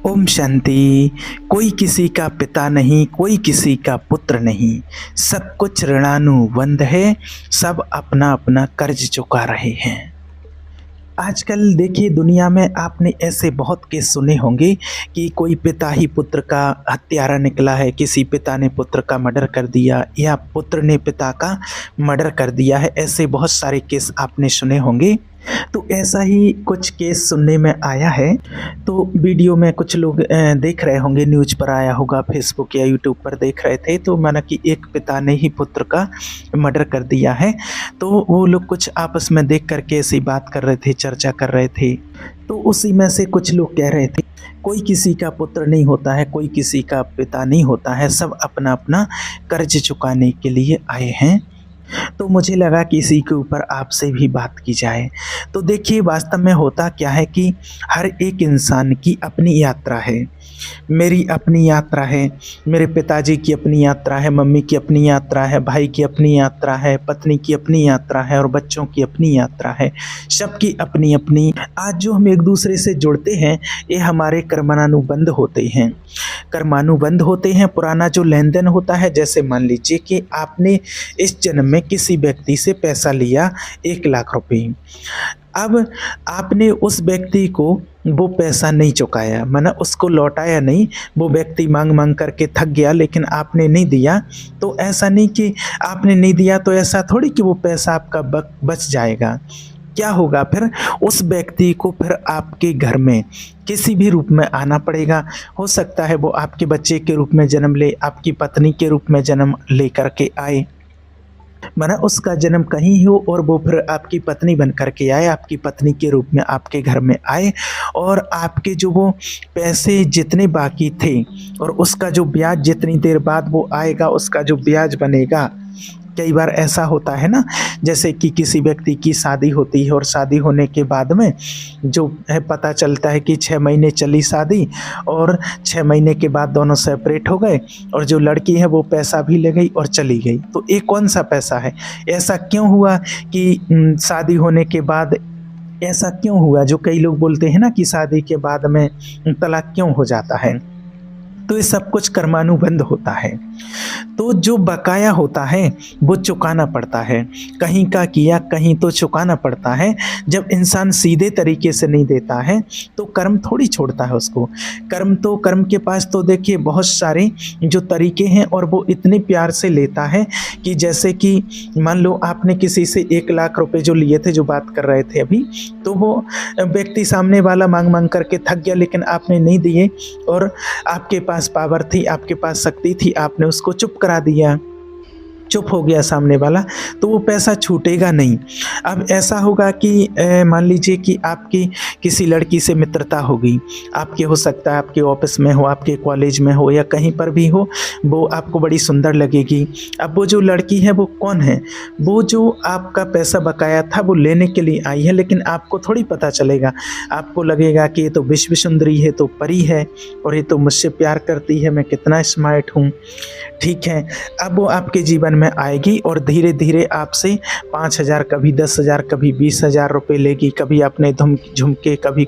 ओम शांति। कोई किसी का पिता नहीं, कोई किसी का पुत्र नहीं, सब कुछ ऋणानुबंध है, सब अपना अपना कर्ज चुका रहे हैं। आजकल देखिए दुनिया में आपने ऐसे बहुत केस सुने होंगे कि कोई पिता ही पुत्र का हत्यारा निकला है, किसी पिता ने पुत्र का मर्डर कर दिया या पुत्र ने पिता का मर्डर कर दिया है। ऐसे बहुत सारे केस आपने सुने होंगे। तो ऐसा ही कुछ केस सुनने में आया है। तो वीडियो में कुछ लोग देख रहे होंगे, न्यूज़ पर आया होगा, फेसबुक या यूट्यूब पर देख रहे थे। तो माना कि एक पिता ने ही पुत्र का मर्डर कर दिया है। तो वो लोग कुछ आपस में देख करके ऐसी बात कर रहे थे, चर्चा कर रहे थे। तो उसी में से कुछ लोग कह रहे थे कोई किसी का पुत्र नहीं होता है, कोई किसी का पिता नहीं होता है, सब अपना अपना कर्ज चुकाने के लिए आए हैं। तो मुझे लगा कि इसी के ऊपर आपसे भी बात की जाए। तो देखिए वास्तव में होता क्या है कि हर एक इंसान की अपनी यात्रा है। मेरी अपनी यात्रा है, मेरे पिताजी की अपनी यात्रा है, मम्मी की अपनी यात्रा है, भाई की अपनी यात्रा है, पत्नी की अपनी यात्रा है और बच्चों की अपनी यात्रा है। सबकी अपनी अपनी। आज जो हम एक दूसरे से जुड़ते हैं ये हमारे कर्मानुबंध होते हैं। कर्मानुबंध होते हैं। पुराना जो लेन देन होता है, जैसे मान लीजिए कि आपने इस जन्म में किसी व्यक्ति से पैसा लिया 1 लाख रुपए। अब आपने उस व्यक्ति को वो पैसा नहीं चुकाया, माना उसको लौटाया नहीं। वो व्यक्ति मांग मांग करके थक गया लेकिन आपने नहीं दिया। तो ऐसा नहीं कि आपने नहीं दिया तो ऐसा थोड़ी कि वो पैसा आपका बच जाएगा। क्या होगा फिर? उस व्यक्ति को फिर आपके घर में किसी भी रूप में आना पड़ेगा। हो सकता है वो आपके बच्चे के रूप में जन्म ले, आपकी पत्नी के रूप में जन्म ले करके आए, माना उसका जन्म कहीं हो और वो फिर आपकी पत्नी बन करके आए, आपकी पत्नी के रूप में आपके घर में आए और आपके जो वो पैसे जितने बाकी थे और उसका जो ब्याज जितनी देर बाद वो आएगा, उसका जो ब्याज बनेगा। कई बार ऐसा होता है ना, जैसे कि किसी व्यक्ति की शादी होती है और शादी होने के बाद में जो है पता चलता है कि 6 महीने चली शादी और 6 महीने के बाद दोनों सेपरेट हो गए और जो लड़की है वो पैसा भी ले गई और चली गई। तो ये कौन सा पैसा है? ऐसा क्यों हुआ कि शादी होने के बाद ऐसा क्यों हुआ? जो कई लोग बोलते हैं ना कि शादी के बाद में तलाक क्यों हो जाता है। तो ये सब कुछ कर्मानुबंध होता है। तो जो बकाया होता है वो चुकाना पड़ता है। कहीं का किया कहीं तो चुकाना पड़ता है। जब इंसान सीधे तरीके से नहीं देता है तो कर्म थोड़ी छोड़ता है उसको। कर्म के पास तो देखिए बहुत सारे जो तरीके हैं और वो इतने प्यार से लेता है कि जैसे कि मान लो आपने किसी से 1 लाख रुपए जो लिए थे, जो बात कर रहे थे अभी, तो वो व्यक्ति सामने वाला मांग मांग करके थक गया लेकिन आपने नहीं दिए और आपके पास पावर थी, आपके पास शक्ति थी, आपने उसको चुप करा दिया, चुप हो गया सामने वाला, तो वो पैसा छूटेगा नहीं। अब ऐसा होगा कि मान लीजिए कि आपकी किसी लड़की से मित्रता हो गई, आपके हो सकता है आपके ऑफिस में हो, आपके कॉलेज में हो या कहीं पर भी हो, वो आपको बड़ी सुंदर लगेगी। अब वो जो लड़की है वो कौन है? वो जो आपका पैसा बकाया था वो लेने के लिए आई है, लेकिन आपको थोड़ी पता चलेगा। आपको लगेगा कि ये तो विश्व सुंदरी है, तो परी है और ये तो मुझसे प्यार करती है, मैं कितना स्मार्ट हूँ। ठीक है, अब वो आपके जीवन में आएगी और धीरे धीरे आपसे 5,000, कभी 10,000, कभी 20,000 रुपये लेगी। कभी आपने झुमके कभी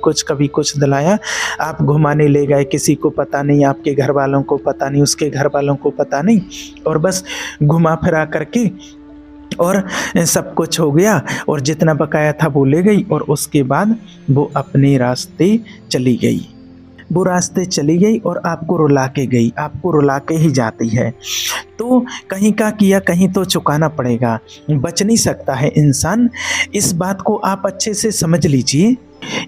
कुछ दिलाया, आप घुमाने ले गए, किसी को पता नहीं, आपके घर वालों को पता नहीं, उसके घर वालों को पता नहीं, और बस घुमा फिरा करके और सब कुछ हो गया और जितना बकाया था वो ले गई और उसके बाद वो अपने रास्ते चली गई। वो रास्ते चली गई और आपको रुला के गई, आपको रुला के ही जाती है। तो कहीं का किया कहीं तो चुकाना पड़ेगा, बच नहीं सकता है इंसान। इस बात को आप अच्छे से समझ लीजिए।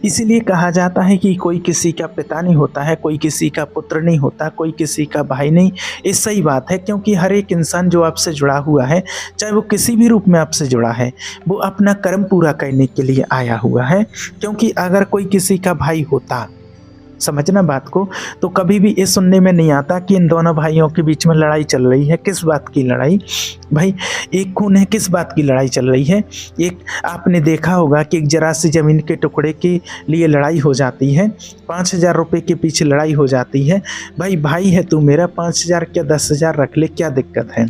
इसीलिए कहा जाता है कि कोई किसी का पिता नहीं होता है, कोई किसी का पुत्र नहीं होता, कोई किसी का भाई नहीं। ये सही बात है, क्योंकि हर एक इंसान जो आपसे जुड़ा हुआ है, चाहे वो किसी भी रूप में आपसे जुड़ा है, वो अपना कर्म पूरा करने के लिए आया हुआ है। क्योंकि अगर कोई किसी का भाई होता, समझना बात को, तो कभी भी ये सुनने में नहीं आता कि इन दोनों भाइयों के बीच में लड़ाई चल रही है। किस बात की लड़ाई भाई? एक खून है, किस बात की लड़ाई चल रही है? एक आपने देखा होगा कि एक जरा सी ज़मीन के टुकड़े के लिए लड़ाई हो जाती है, 5,000 रुपये के पीछे लड़ाई हो जाती है। भाई भाई है तू मेरा, 5,000 क्या 10,000 रख ले, क्या दिक्कत है?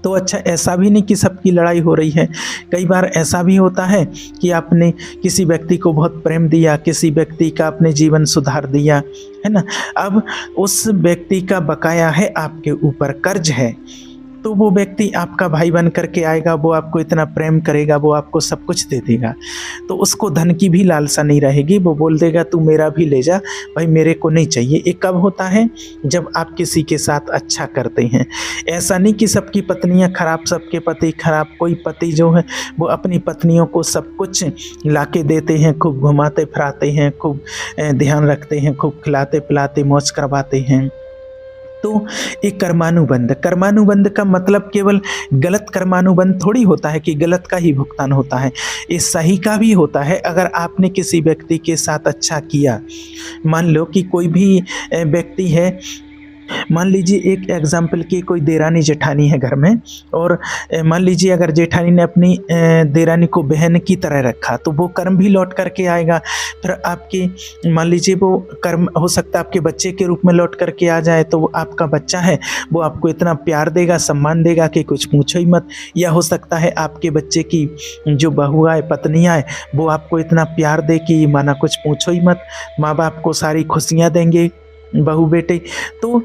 तो अच्छा, ऐसा भी नहीं कि सबकी लड़ाई हो रही है। कई बार ऐसा भी होता है कि आपने किसी व्यक्ति को बहुत प्रेम दिया, किसी व्यक्ति का आपने जीवन सुधार दिया, है ना? अब उस व्यक्ति का बकाया है आपके ऊपर, कर्ज है। तो वो व्यक्ति आपका भाई बन करके आएगा, वो आपको इतना प्रेम करेगा, वो आपको सब कुछ दे देगा। तो उसको धन की भी लालसा नहीं रहेगी, वो बोल देगा तू मेरा भी ले जा, भाई मेरे को नहीं चाहिए। ये कब होता है? जब आप किसी के साथ अच्छा करते हैं। ऐसा नहीं कि सबकी पत्नियां खराब, सबके पति खराब। कोई पति जो है वो अपनी पत्नियों को सब कुछ ला के देते हैं, खूब घुमाते फिराते हैं, खूब ध्यान रखते हैं, खूब खिलाते पिलाते मौज करवाते हैं। तो एक कर्मानुबंध, कर्मानुबंध का मतलब केवल गलत कर्मानुबंध थोड़ी होता है कि गलत का ही भुगतान होता है, ये सही का भी होता है। अगर आपने किसी व्यक्ति के साथ अच्छा किया, मान लो कि कोई भी व्यक्ति है, मान लीजिए एक एग्जाम्पल की कोई देरानी जेठानी है घर में, और मान लीजिए अगर जेठानी ने अपनी देरानी को बहन की तरह रखा, तो वो कर्म भी लौट करके आएगा। फिर आपकी मान लीजिए वो कर्म हो सकता है आपके बच्चे के रूप में लौट करके आ जाए, तो वो आपका बच्चा है, वो आपको इतना प्यार देगा, सम्मान देगा कि कुछ पूछो ही मत। या हो सकता है आपके बच्चे की जो बहुआ है, पत्नियाँ है, वो आपको इतना प्यार दे कि माना कुछ पूछो ही मत। माँ बाप को सारी खुशियाँ देंगे बहू बेटे। तो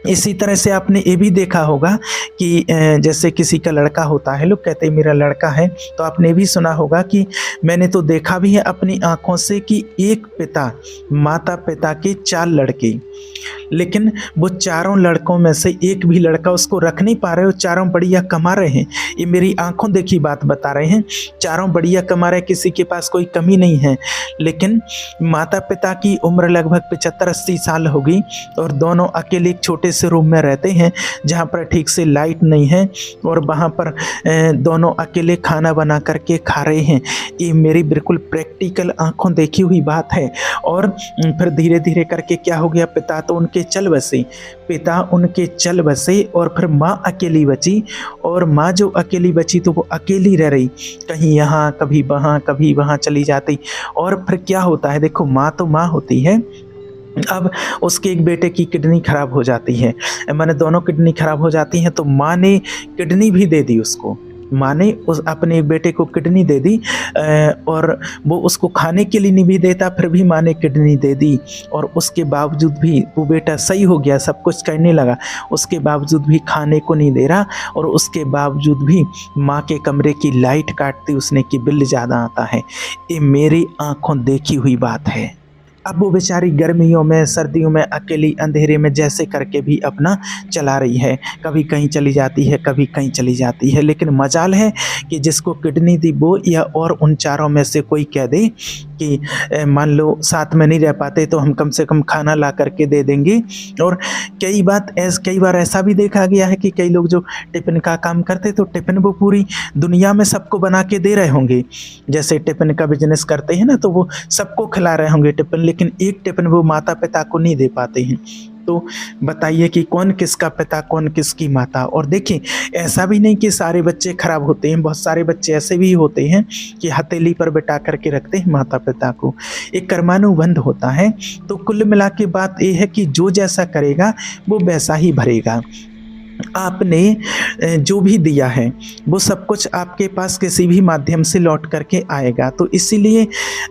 इसी तरह से आपने ये भी देखा होगा कि जैसे किसी का लड़का होता है, लोग कहते हैं मेरा लड़का है, तो आपने भी सुना होगा कि मैंने तो देखा भी है अपनी आंखों से कि एक पिता, माता पिता के 4 लड़के, लेकिन वो चारों लड़कों में से एक भी लड़का उसको रख नहीं पा रहे हो, चारों बढ़िया कमा रहे हैं। ये मेरी आंखों देखी बात बता रहे हैं, चारों बढ़िया कमा रहे, किसी के पास कोई कमी नहीं है। लेकिन माता पिता की उम्र लगभग 75-80 साल होगी, और दोनों अकेले एक छोटे से रूम में रहते हैं जहाँ पर ठीक से लाइट नहीं है, और वहाँ पर दोनों अकेले खाना बना करके खा रहे हैं। ये मेरी बिल्कुल प्रैक्टिकल आंखों देखी हुई बात है। और फिर धीरे धीरे करके क्या हो गया, पिता तो उनके चल बसे, पिता उनके चल बसे, और फिर माँ अकेली बची। और माँ जो अकेली बची तो वो अकेली रह रही, कहीं यहाँ कभी वहाँ कभी वहाँ चली जाती। और फिर क्या होता है, देखो माँ तो माँ होती है। अब उसके एक बेटे की किडनी खराब हो जाती है, मैंने दोनों किडनी खराब हो जाती हैं, तो माँ ने किडनी भी दे दी उसको। माँ ने उस अपने बेटे को किडनी दे दी, और वो उसको खाने के लिए नहीं भी देता, फिर भी माँ ने किडनी दे दी। और उसके बावजूद भी वो बेटा सही हो गया, सब कुछ करने लगा, उसके बावजूद भी खाने को नहीं दे रहा, और उसके बावजूद भी माँ के कमरे की लाइट काटती उसने कि बिल ज़्यादा आता है। ये मेरी आंखों देखी हुई बात है। अब वो बेचारी गर्मियों में, सर्दियों में, अकेली अंधेरे में जैसे करके भी अपना चला रही है, कभी कहीं चली जाती है, कभी कहीं चली जाती है। लेकिन मजाल है कि जिसको किडनी दी वो, या और उन चारों में से कोई कह दे कि मान लो साथ में नहीं रह पाते तो हम कम से कम खाना ला करके दे देंगे। और कई बार ऐसा भी देखा गया है कि कई लोग जो टिफ़िन का काम करते, तो टिफ़िन वो पूरी दुनिया में सबको बना के दे रहे होंगे। जैसे टिफ़िन का बिजनेस करते हैं ना, तो वो सबको खिला रहे होंगे टिफ़िन, लेकिन एक टिफ़िन वो माता पिता को नहीं दे पाते हैं। तो बताइए कि कौन किसका पिता, कौन किसकी माता। और देखिए, ऐसा भी नहीं कि सारे बच्चे खराब होते हैं, बहुत सारे बच्चे ऐसे भी होते हैं कि हथेली पर बिठा करके रखते हैं माता पिता को। एक कर्मानुबंध होता है। तो कुल मिला के बात यह है कि जो जैसा करेगा वो वैसा ही भरेगा। आपने जो भी दिया है वो सब कुछ आपके पास किसी भी माध्यम से लौट करके आएगा। तो इसीलिए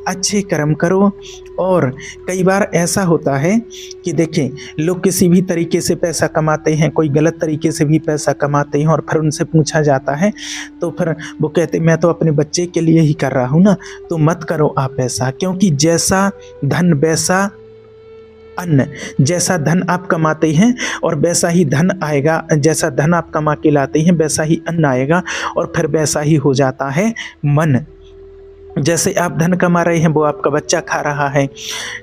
अच्छे कर्म करो। और कई बार ऐसा होता है कि देखें, लोग किसी भी तरीके से पैसा कमाते हैं, कोई गलत तरीके से भी पैसा कमाते हैं, और फिर उनसे पूछा जाता है तो फिर वो कहते मैं तो अपने बच्चे के लिए ही कर रहा हूँ ना। तो मत करो आप ऐसा, क्योंकि जैसा धन वैसा अन्न, जैसा धन आप कमाते हैं और वैसा ही धन आएगा, जैसा धन आप कमा के लाते हैं वैसा ही अन्न आएगा, और फिर वैसा ही हो जाता है मन। जैसे आप धन कमा रहे हैं वो आपका बच्चा खा रहा है,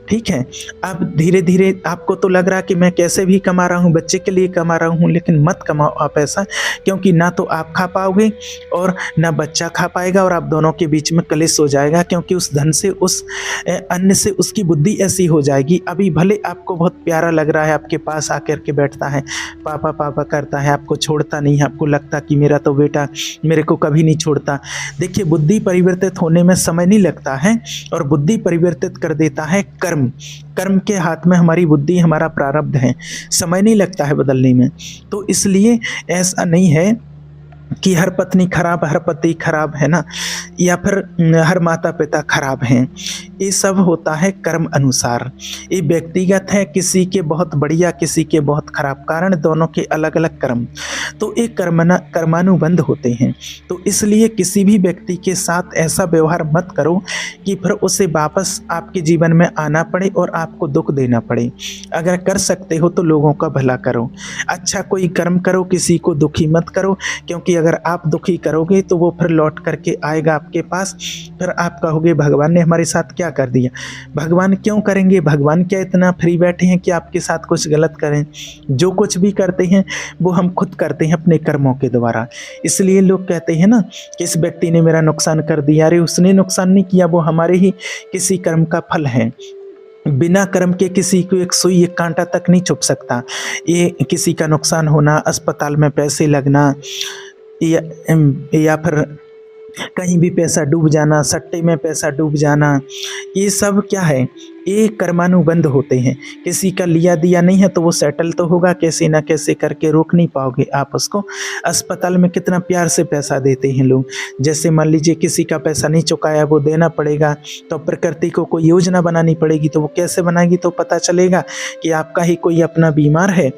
ठीक है। अब धीरे धीरे आपको तो लग रहा है कि मैं कैसे भी कमा रहा हूँ, बच्चे के लिए कमा रहा हूँ, लेकिन मत कमाओ आप ऐसा, क्योंकि ना तो आप खा पाओगे और ना बच्चा खा पाएगा, और आप दोनों के बीच में कलेश हो जाएगा। क्योंकि उस धन से, उस अन्न से उसकी बुद्धि ऐसी हो जाएगी, अभी भले आपको बहुत प्यारा लग रहा है, आपके पास आकर के बैठता है, पापा पापा करता है, आपको छोड़ता नहीं है, आपको लगता कि मेरा तो बेटा मेरे को कभी नहीं छोड़ता। देखिए, बुद्धि परिवर्तित होने में समय नहीं लगता है, और बुद्धि परिवर्तित कर देता है कर्म। कर्म के हाथ में हमारी बुद्धि, हमारा प्रारब्ध है, समय नहीं लगता है बदलने में। तो इसलिए ऐसा नहीं है कि हर पत्नी खराब, हर पति खराब है ना, या फिर हर माता पिता खराब हैं। ये सब होता है कर्म अनुसार। ये व्यक्तिगत है, किसी के बहुत बढ़िया, किसी के बहुत खराब, कारण दोनों के अलग अलग कर्म। तो ये कर्मानुबंध होते हैं। तो इसलिए किसी भी व्यक्ति के साथ ऐसा व्यवहार मत करो कि फिर उसे वापस आपके जीवन में आना पड़े और आपको दुख देना पड़े। अगर कर सकते हो तो लोगों का भला करो, अच्छा कोई कर्म करो, किसी को दुखी मत करो, क्योंकि अगर आप दुखी करोगे तो वो फिर लौट करके आएगा आपके पास। फिर आप कहोगे भगवान ने हमारे साथ क्या कर दिया। भगवान क्यों करेंगे, भगवान क्या इतना फ्री बैठे हैं कि आपके साथ कुछ गलत करें। जो कुछ भी करते हैं वो हम खुद करते हैं अपने कर्मों के द्वारा। इसलिए लोग कहते हैं ना कि इस व्यक्ति ने मेरा नुकसान कर दिया। अरे उसने नुकसान नहीं किया, वो हमारे ही किसी कर्म का फल है। बिना कर्म के किसी को एक सुई, एक कांटा तक नहीं छुप सकता। ये किसी का नुकसान होना, अस्पताल में पैसे लगना, या फिर कहीं भी पैसा डूब जाना, सट्टे में पैसा डूब जाना, ये सब क्या है, ये कर्मानुबंध होते हैं। किसी का लिया दिया नहीं है तो वो सेटल तो होगा, कैसे ना कैसे करके रोक नहीं पाओगे आप उसको। अस्पताल में कितना प्यार से पैसा देते हैं लोग। जैसे मान लीजिए किसी का पैसा नहीं चुकाया, वो देना पड़ेगा, तो प्रकृति को कोई योजना बनानी पड़ेगी। तो वो कैसे बनाएगी, तो पता चलेगा कि आपका ही कोई अपना बीमार है।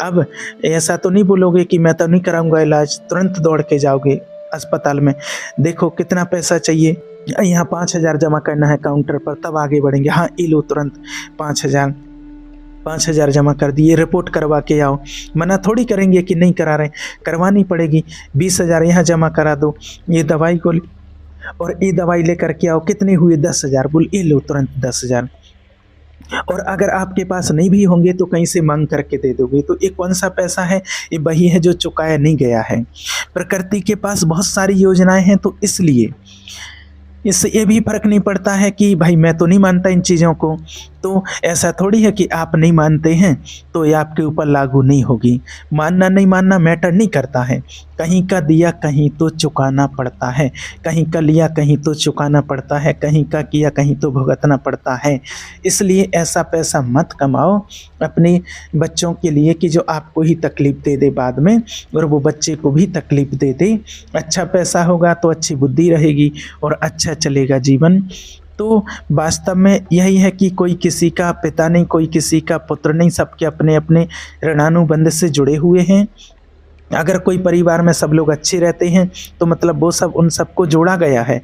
अब ऐसा तो नहीं बोलोगे कि मैं तो नहीं कराऊंगा इलाज, तुरंत दौड़ के जाओगे अस्पताल में। देखो कितना पैसा चाहिए, यहाँ 5,000 जमा करना है काउंटर पर, तब आगे बढ़ेंगे। हाँ ये लो तुरंत 5,000 जमा कर दिए, रिपोर्ट करवा के आओ। मना थोड़ी करेंगे कि नहीं करा रहे, करवानी पड़ेगी। 20,000 यहाँ जमा करा दो, ये दवाई को और ये दवाई लेकर के आओ। कितने हुए, 10,000। बोल ये लो तुरंत 10,000। और अगर आपके पास नहीं भी होंगे तो कहीं से मांग करके दे दोगे। तो ये कौन सा पैसा है, ये वही है जो चुकाया नहीं गया है। प्रकृति के पास बहुत सारी योजनाएं हैं, तो इसलिए इससे ये भी फर्क नहीं पड़ता है कि भाई मैं तो नहीं मानता इन चीज़ों को। तो ऐसा थोड़ी है कि आप नहीं मानते हैं तो ये आपके ऊपर लागू नहीं होगी। मानना नहीं मानना मैटर नहीं करता है। कहीं का दिया कहीं तो चुकाना पड़ता है, कहीं का लिया कहीं तो चुकाना पड़ता है, कहीं का किया कहीं तो भुगतना पड़ता है। इसलिए ऐसा पैसा मत कमाओ अपने बच्चों के लिए कि जो आपको ही तकलीफ़ दे दे बाद में, और वो बच्चे को भी तकलीफ़ दे दे। अच्छा पैसा होगा तो अच्छी बुद्धि रहेगी और अच्छा चलेगा जीवन। तो वास्तव में यही है कि कोई किसी का पिता नहीं, कोई किसी का पुत्र नहीं, सबके अपने अपने ऋणानुबंध से जुड़े हुए हैं। अगर कोई परिवार में सब लोग अच्छे रहते हैं तो मतलब वो सब, उन सबको जोड़ा गया है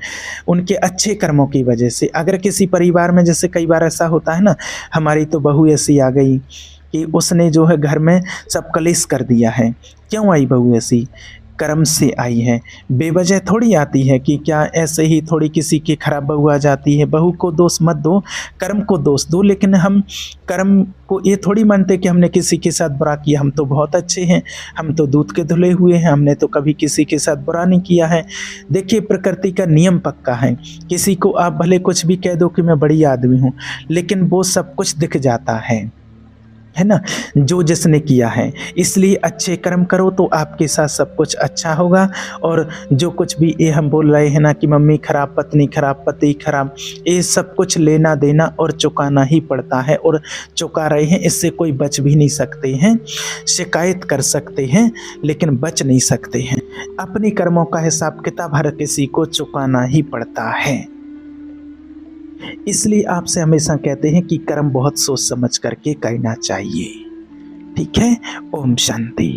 उनके अच्छे कर्मों की वजह से। अगर किसी परिवार में, जैसे कई बार ऐसा होता है ना, हमारी तो बहू ऐसी आ गई कि उसने जो है घर में सब कलेश कर दिया है। क्यों आई बहू ऐसी, कर्म से आई है। बेवजह थोड़ी आती है कि क्या ऐसे ही थोड़ी किसी की खराब बहू आ जाती है। बहू को दोष मत दो, कर्म को दोष दो। लेकिन हम कर्म को ये थोड़ी मानते कि हमने किसी के साथ बुरा किया, हम तो बहुत अच्छे हैं, हम तो दूध के धुले हुए हैं, हमने तो कभी किसी के साथ बुरा नहीं किया है। देखिए प्रकृति का नियम पक्का है। किसी को आप भले कुछ भी कह दो कि मैं बड़ी आदमी हूँ, लेकिन वो सब कुछ दिख जाता है ना, जो जिसने किया है। इसलिए अच्छे कर्म करो तो आपके साथ सब कुछ अच्छा होगा। और जो कुछ भी ये हम बोल रहे हैं ना कि मम्मी खराब, पत्नी खराब, पति खराब, ये सब कुछ लेना देना और चुकाना ही पड़ता है, और चुका रहे हैं। इससे कोई बच भी नहीं सकते हैं। शिकायत कर सकते हैं लेकिन बच नहीं सकते हैं। अपने कर्मों का हिसाब किताब हर किसी को चुकाना ही पड़ता है। इसलिए आपसे हमेशा कहते हैं कि कर्म बहुत सोच समझ करके करना चाहिए। ठीक है। ओम शांति।